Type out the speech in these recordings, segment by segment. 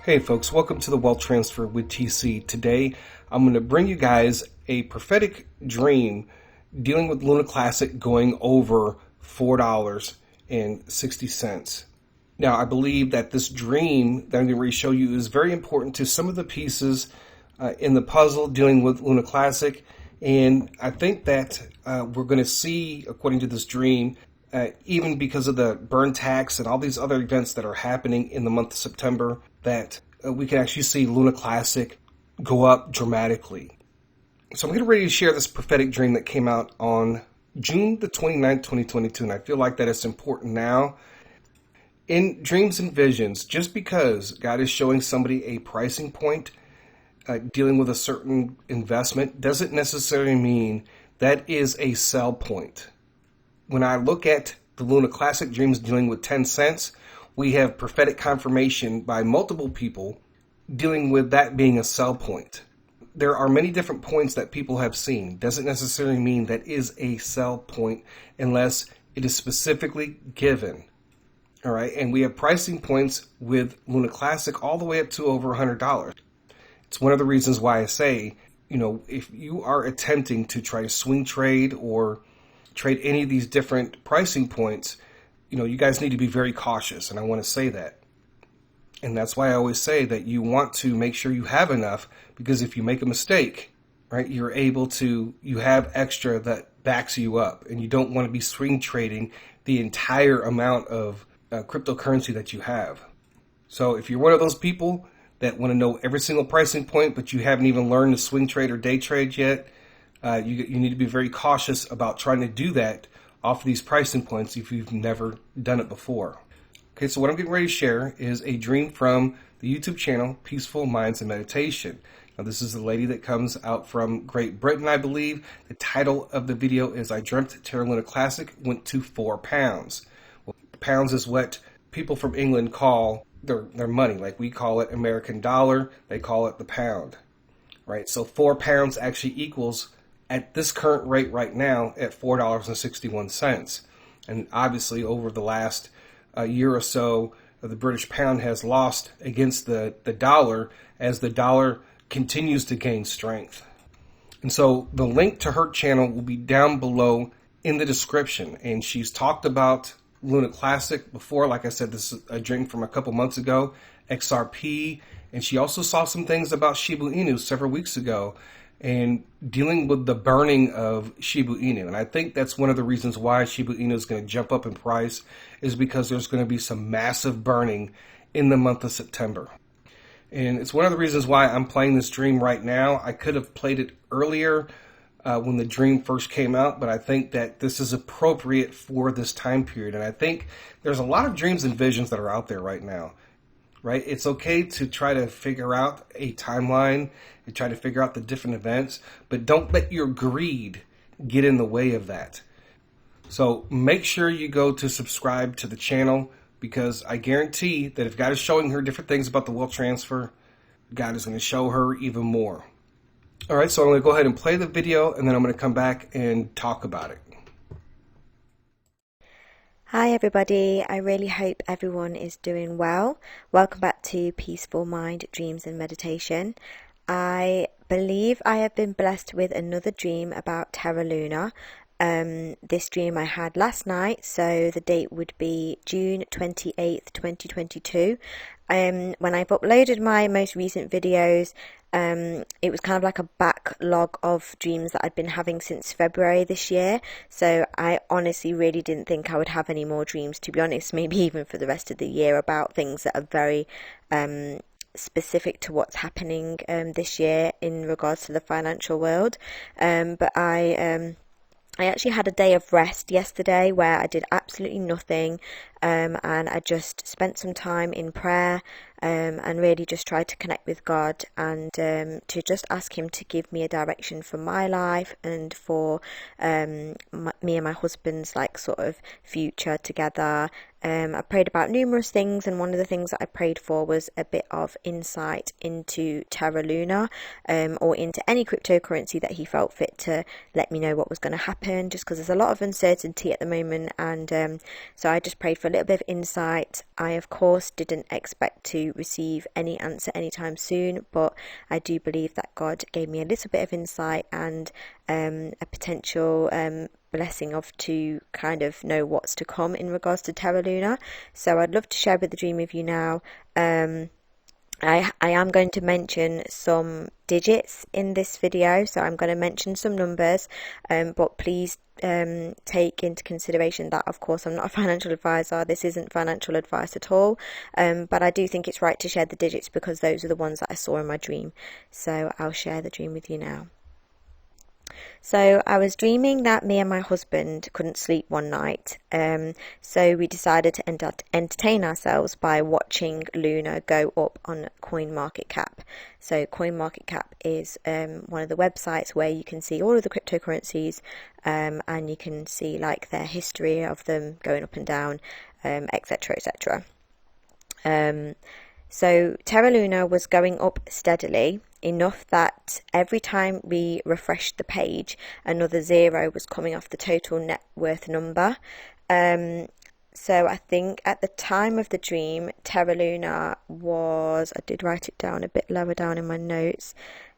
Hey folks, welcome to the Wealth Transfer with TC. Today I'm going to bring you guys a prophetic dream dealing with Luna Classic going over $4.60. Now I believe that this dream that I'm going to show you is very important to some of the pieces in the puzzle dealing with Luna Classic, and I think that we're going to see, according to this dream, even because of the burn tax and all these other events that are happening in the month of September, that we can actually see Luna Classic go up dramatically. So I'm getting ready to share this prophetic dream that came out on June the 29th, 2022, and I feel like that it's important now. In dreams and visions, just because God is showing somebody a pricing point dealing with a certain investment doesn't necessarily mean that is a sell point. When I look at the Luna Classic dreams dealing with 10 cents, we have prophetic confirmation by multiple people dealing with that being a sell point. There are many different points that people have seen. Doesn't necessarily mean that is a sell point unless it is specifically given. All right, and we have pricing points with Luna Classic all the way up to over $100. It's one of the reasons why I say, if you are attempting to try to swing trade or trade any of these different pricing points, you guys need to be very cautious, and I want to say that. And that's why I always say that you want to make sure you have enough, because if you make a mistake, right, you have extra that backs you up, and you don't want to be swing trading the entire amount of cryptocurrency that you have. So if you're one of those people that want to know every single pricing point, but you haven't even learned to swing trade or day trade yet, you need to be very cautious about trying to do that off of these pricing points if you've never done it before. Okay, so what I'm getting ready to share is a dream from the YouTube channel Peaceful Minds and Meditation. Now, this is the lady that comes out from Great Britain, I believe. The title of the video is I Dreamt Terra Luna Classic Went to £4. Well, pounds is what people from England call their money. Like we call it American dollar, they call it the pound. Right? So £4 actually equals, at this current rate right now, at $4.61. And obviously over the last year or so, the British pound has lost against the dollar as the dollar continues to gain strength. And so the link to her channel will be down below in the description. And she's talked about Luna Classic before. Like I said, this is a dream from a couple months ago, XRP. And she also saw some things about Shiba Inu several weeks ago, and dealing with the burning of Shiba Inu. And I think that's one of the reasons why Shiba Inu is going to jump up in price, is because there's going to be some massive burning in the month of September. And it's one of the reasons why I'm playing this dream right now. I could have played it earlier when the dream first came out, but I think that this is appropriate for this time period. And I think there's a lot of dreams and visions that are out there right now. Right? It's okay to try to figure out a timeline and try to figure out the different events, but don't let your greed get in the way of that. So make sure you go to subscribe to the channel, because I guarantee that if God is showing her different things about the wealth transfer, God is going to show her even more. All right, so I'm going to go ahead and play the video, and then I'm going to come back and talk about it. Hi everybody, I really hope everyone is doing well. Welcome back to Peaceful Mind, Dreams and Meditation. I believe I have been blessed with another dream about Terra Luna. This dream I had last night, so the date would be June 28th, 2022. When I've uploaded my most recent videos, it was kind of like a backlog of dreams that I'd been having since February this year. So I honestly really didn't think I would have any more dreams, to be honest, maybe even for the rest of the year, about things that are very specific to what's happening this year in regards to the financial world. But I actually had a day of rest yesterday where I did absolutely nothing, and I just spent some time in prayer, and really just tried to connect with God, and to just ask Him to give me a direction for my life and for me and my husband's sort of future together. I prayed about numerous things, and one of the things that I prayed for was a bit of insight into Terra Luna, or into any cryptocurrency that He felt fit to let me know what was going to happen, just because there's a lot of uncertainty at the moment. And so I just prayed for a little bit of insight. I, of course, didn't expect to receive any answer anytime soon, but I do believe that God gave me a little bit of insight and a potential blessing of to kind of know what's to come in regards to Terra Luna. So I'd love to share with the dream with you now. I am going to mention some digits in this video, so I'm going to mention some numbers, but please take into consideration that, of course, I'm not a financial advisor. This isn't financial advice at all, but I do think it's right to share the digits because those are the ones that I saw in my dream. So I'll share the dream with you now. So I was dreaming that me and my husband couldn't sleep one night, so we decided to entertain ourselves by watching Luna go up on CoinMarketCap. So CoinMarketCap is one of the websites where you can see all of the cryptocurrencies, and you can see like their history of them going up and down, etc., etc. So Terra Luna was going up steadily, enough that every time we refreshed the page, another zero was coming off the total net worth number. So I think at the time of the dream, Terra Luna was, I did write it down a bit lower down in my notes.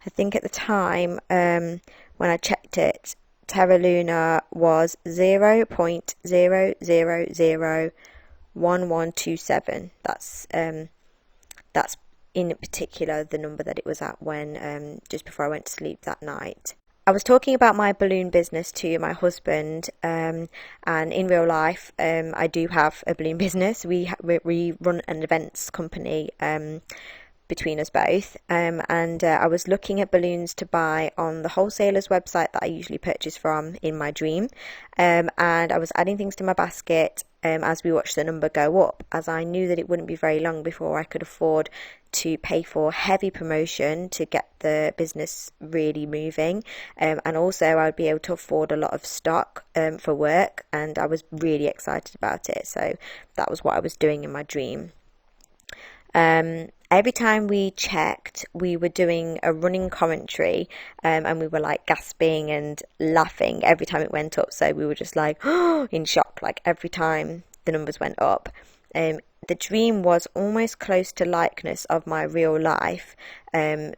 I think at the time, when I checked it, Terra Luna was 0.0001127. That's in particular the number that it was at when just before I went to sleep that night. I was talking about my balloon business to my husband, and in real life I do have a balloon business. We run an events company between us both, and I was looking at balloons to buy on the wholesaler's website that I usually purchase from in my dream, and I was adding things to my basket as we watched the number go up, as I knew that it wouldn't be very long before I could afford to pay for heavy promotion to get the business really moving, and also I would be able to afford a lot of stock for work, and I was really excited about it. So that was what I was doing in my dream. Every time we checked, we were doing a running commentary, and we were like gasping and laughing every time it went up. So we were just like in shock, like every time the numbers went up. The dream was almost close to likeness of my real life. The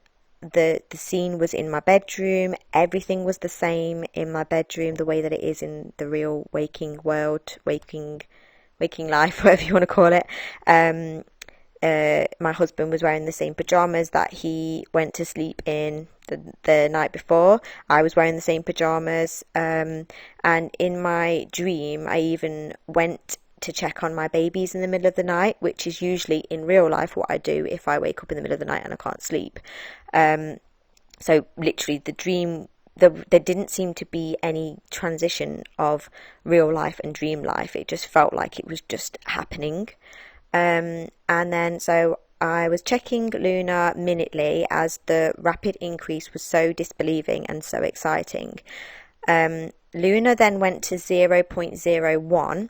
scene was in my bedroom. Everything was the same in my bedroom, the way that it is in the real waking world, waking life, whatever you want to call it. My husband was wearing the same pajamas that he went to sleep in the night before. I was wearing the same pajamas, and in my dream I even went to check on my babies in the middle of the night, which is usually in real life what I do if I wake up in the middle of the night and I can't sleep. So literally the dream, there didn't seem to be any transition of real life and dream life. It just felt like it was just happening. And then so I was checking Luna minutely as the rapid increase was so disbelieving and so exciting. Luna then went to 0.01.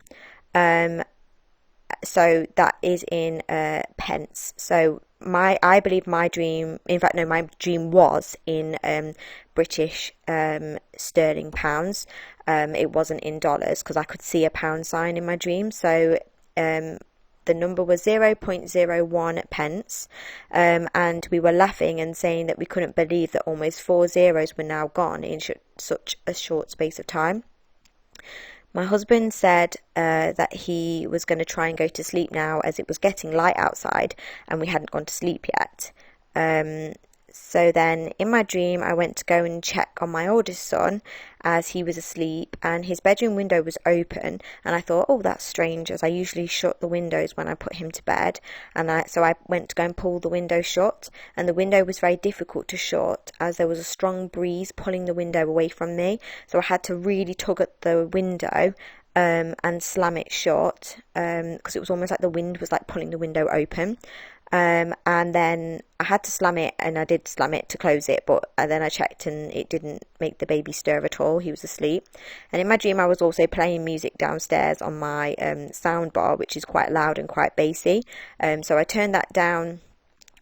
So that is in pence. So I believe my dream, in fact no, my dream was in British sterling pounds. It wasn't in dollars because I could see a pound sign in my dream. So the number was 0.01 pence, and we were laughing and saying that we couldn't believe that almost 4 zeros were now gone in such a short space of time. My husband said that he was going to try and go to sleep now as it was getting light outside and we hadn't gone to sleep yet. So then in my dream I went to go and check on my oldest son as he was asleep, and his bedroom window was open, and I thought, oh, that's strange, as I usually shut the windows when I put him to bed, and so I went to go and pull the window shut, and the window was very difficult to shut as there was a strong breeze pulling the window away from me, so I had to really tug at the window and slam it shut, because it was almost like the wind was like pulling the window open. And then I had to slam it, and I did slam it to close it, but then I checked and it didn't make the baby stir at all. He was asleep. And in my dream I was also playing music downstairs on my sound bar, which is quite loud and quite bassy. So I turned that down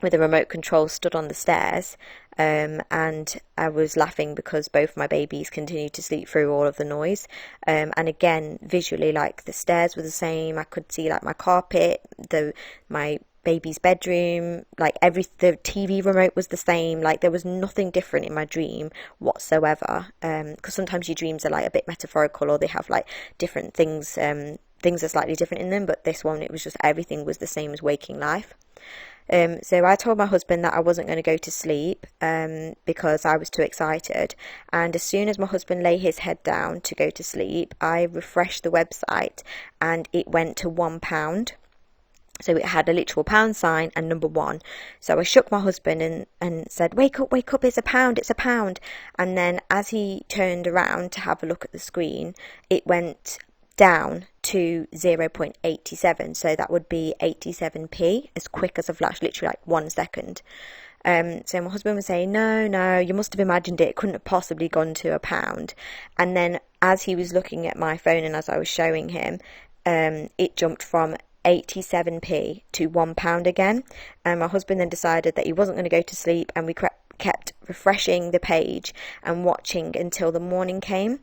with a remote control, stood on the stairs, and I was laughing because both my babies continued to sleep through all of the noise. And again, visually, like the stairs were the same. I could see like my carpet, my baby's bedroom, like the TV remote was the same. Like there was nothing different in my dream whatsoever. Because sometimes your dreams are like a bit metaphorical, or they have like different things. Things are slightly different in them, but this one, it was just everything was the same as waking life. So I told my husband that I wasn't going to go to sleep because I was too excited. And as soon as my husband lay his head down to go to sleep, I refreshed the website and it went to £1. So it had a literal pound sign and number 1. So I shook my husband and said, wake up, it's a pound, it's a pound. And then as he turned around to have a look at the screen, it went down to 0.87, so that would be 87p, as quick as a flash, literally like 1 second. So my husband was saying, no, you must have imagined it couldn't have possibly gone to a pound. And then as he was looking at my phone and as I was showing him, it jumped from 87p to £1 again. And my husband then decided that he wasn't going to go to sleep, and we kept refreshing the page and watching until the morning came.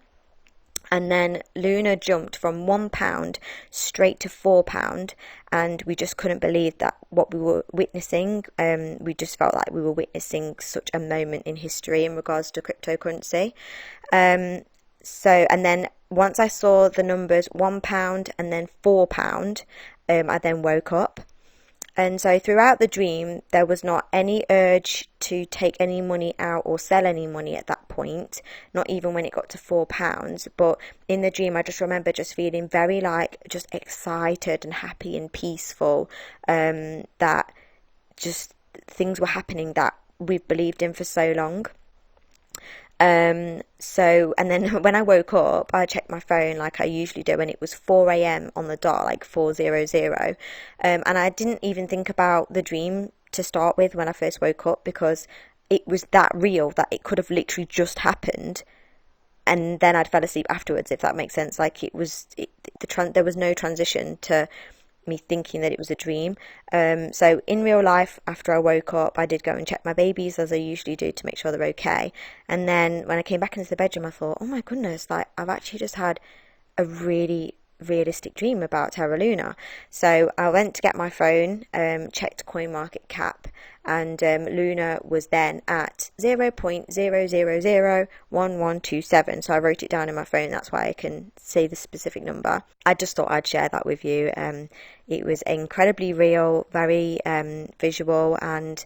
And then Luna jumped from £1 straight to £4, and we just couldn't believe that what we were witnessing. We just felt like we were witnessing such a moment in history in regards to cryptocurrency. And then once I saw the numbers £1 and then £4, I then woke up. And so throughout the dream, there was not any urge to take any money out or sell any money at that point, not even when it got to £4. But in the dream, I just remember just feeling very just excited and happy and peaceful, that just things were happening that we've believed in for so long. And then when I woke up, I checked my phone like I usually do, and it was 4 a.m. on the dot, like 4:00. And I didn't even think about the dream to start with when I first woke up, because it was that real that it could have literally just happened. And then I'd fell asleep afterwards, if that makes sense. Like there was no transition to me thinking that it was a dream. So in real life, after I woke up, I did go and check my babies, as I usually do, to make sure they're okay. And then when I came back into the bedroom, I thought, oh my goodness, like I've actually just had a really realistic dream about Terra Luna. So I went to get my phone, checked CoinMarketCap, and Luna was then at 0.0001127. So I wrote it down in my phone. That's why I can say the specific number. I just thought I'd share that with you. It was incredibly real, very visual, and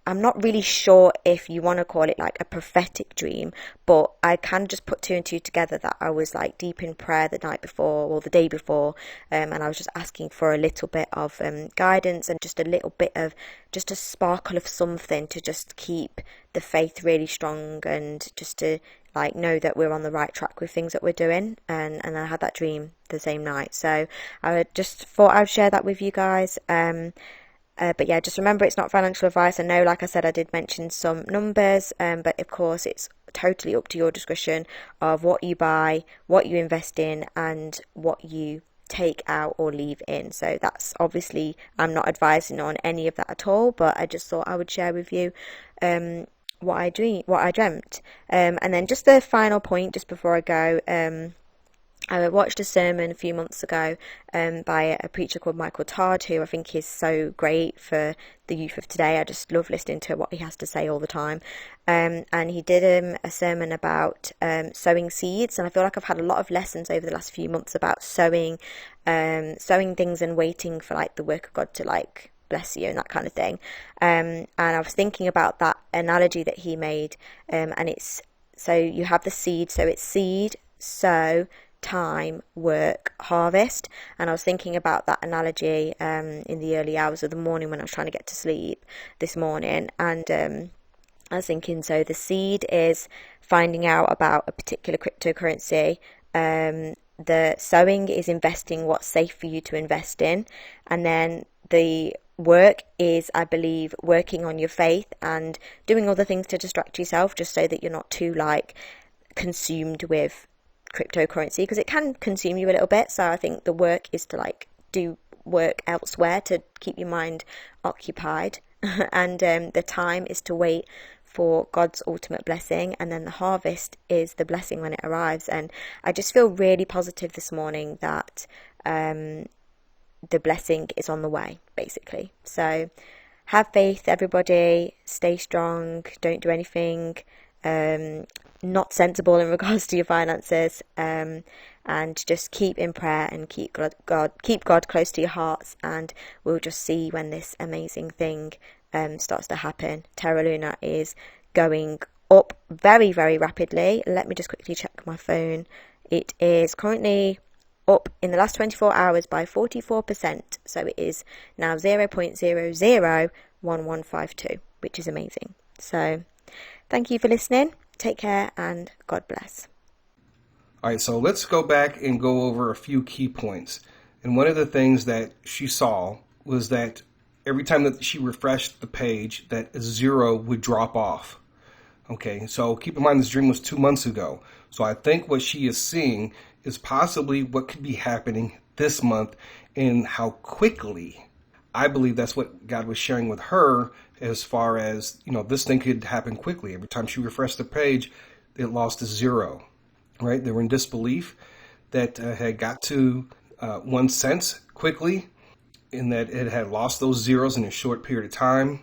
I'm not really sure if you want to call it like a prophetic dream, but I can just put 2 and 2 together that I was like deep in prayer the night before or the day before, and I was just asking for a little bit of guidance and just a little bit of just a sparkle of something to just keep the faith really strong, and just to like know that we're on the right track with things that we're doing. And I had that dream the same night, so I just thought I'd share that with you guys. But yeah, just remember, it's not financial advice. I know, like I said, I did mention some numbers, but of course it's totally up to your discretion of what you buy, what you invest in, and what you take out or leave in. So that's obviously, I'm not advising on any of that at all, but I just thought I would share with you what I dreamt. And then just the final point, just before I go, I watched a sermon a few months ago by a preacher called Michael Todd, who I think is so great for the youth of today. I just love listening to what he has to say all the time. And he did a sermon about sowing seeds, and I feel like I've had a lot of lessons over the last few months about sowing things and waiting for like the work of God to like bless you and that kind of thing. And I was thinking about that analogy that he made, and it's, so you have the seed, so it's seed, sow, time, work, harvest. And I was thinking about that analogy in the early hours of the morning when I was trying to get to sleep this morning. And I was thinking, so the seed is finding out about a particular cryptocurrency. The sowing is investing what's safe for you to invest in. And then the work is, I believe, working on your faith and doing other things to distract yourself, just so that you're not too like consumed with cryptocurrency, because it can consume you a little bit. So I think the work is to like do work elsewhere to keep your mind occupied. and the time is to wait for God's ultimate blessing, and then the harvest is the blessing when it arrives. And I just feel really positive this morning that the blessing is on the way, basically. So have faith, everybody. Stay strong. Don't do anything not sensible in regards to your finances, and just keep in prayer and keep God close to your hearts, and we'll just see when this amazing thing starts to happen. Terra Luna is going up very, very rapidly. Let me just quickly check my phone. It is currently up in the last 24 hours by 44%, so it is now 0.001152, which is amazing. So thank you for listening. Take care and God bless. All right, so let's go back and go over a few key points. And one of the things that she saw was that every time that she refreshed the page, that a zero would drop off. Okay, so keep in mind this dream was 2 months ago. So I think what she is seeing is possibly what could be happening this month and how quickly. I believe that's what God was sharing with her as far as, this thing could happen quickly. Every time she refreshed the page, it lost a zero, right? They were in disbelief that had got to 1 cent quickly, in that it had lost those zeros in a short period of time.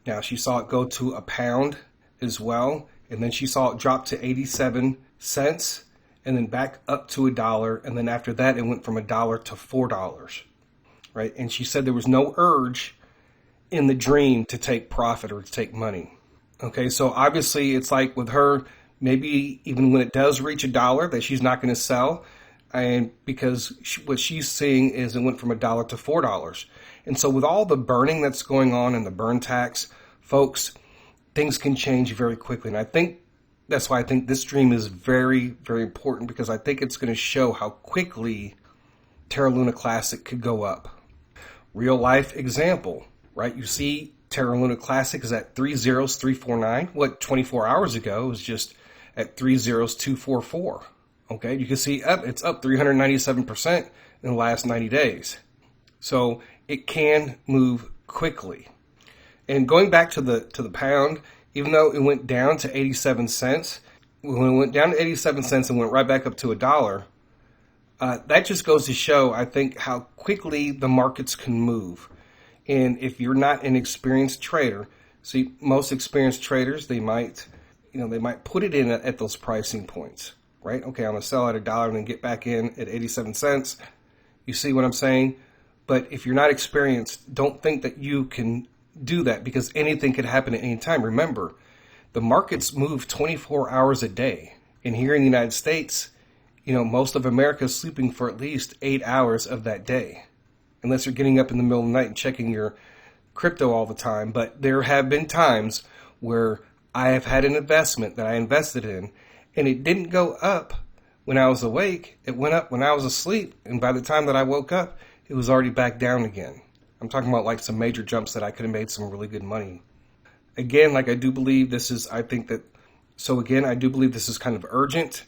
Now she saw it go to a pound as well, and then she saw it drop to 87 cents, and then back up to $1, and then after that it went from $1 to $4, right? And she said there was no urge in the dream to take profit or to take money. Okay, so obviously it's like with her, maybe even when it does reach $1, that she's not going to sell. And because what she's seeing is it went from $1 to $4. And so with all the burning that's going on and the burn tax, folks, things can change very quickly. And I think that's why I think this dream is very, very important, because I think it's going to show how quickly Terra Luna Classic could go up. Real life example, right? You see Terra Luna Classic is at 30349. What, 24 hours ago was just at 30244. Okay, you can see it's up 397% in the last 90 days. So it can move quickly. And going back to the pound, even though it went down to 87 cents, when it went down to 87 cents and went right back up to $1, that just goes to show, I think, how quickly the markets can move. And if you're not an experienced trader, see, most experienced traders, they might put it in at those pricing points. Right? Okay, I'm going to sell at $1 and then get back in at 87 cents. You see what I'm saying? But if you're not experienced, don't think that you can do that, because anything could happen at any time. Remember, the markets move 24 hours a day. And here in the United States, most of America is sleeping for at least 8 hours of that day, unless you're getting up in the middle of the night and checking your crypto all the time. But there have been times where I have had an investment that I invested in, and it didn't go up when I was awake. It went up when I was asleep. And by the time that I woke up, it was already back down again. I'm talking about like some major jumps that I could have made some really good money. Again, I do believe this is kind of urgent.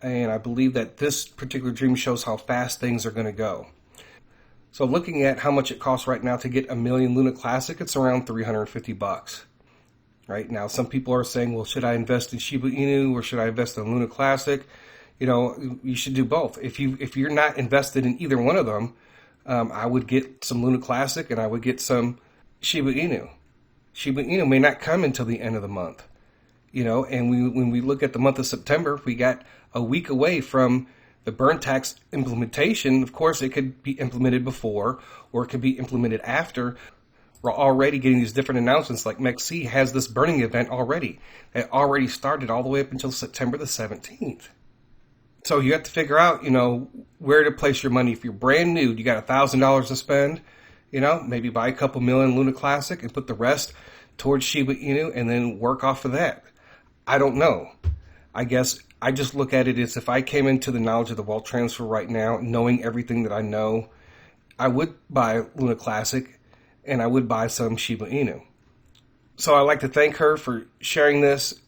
And I believe that this particular dream shows how fast things are going to go. So looking at how much it costs right now to get 1 million Luna Classic, it's around $350. Right now, some people are saying, well, should I invest in Shiba Inu or should I invest in Luna Classic? You should do both. If you're not invested in either one of them, I would get some Luna Classic and I would get some Shiba Inu. Shiba Inu may not come until the end of the month. And when we look at the month of September, we got a week away from the burn tax implementation. Of course, it could be implemented before or it could be implemented after. We're already getting these different announcements, like MEXC has this burning event already. It already started all the way up until September the 17th. So you have to figure out, where to place your money. If you're brand new, you got $1,000 to spend, maybe buy a couple million Luna Classic and put the rest towards Shiba Inu and then work off of that. I don't know. I guess I just look at it as if I came into the knowledge of the wealth transfer right now, knowing everything that I know, I would buy Luna Classic and I would buy some Shiba Inu. So I'd like to thank her for sharing this.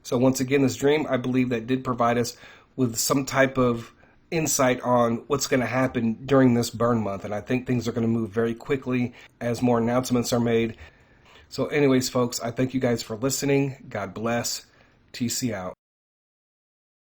So once again, this dream, I believe that did provide us with some type of insight on what's going to happen during this burn month. And I think things are going to move very quickly as more announcements are made. So anyways, folks, I thank you guys for listening. God bless. TC out.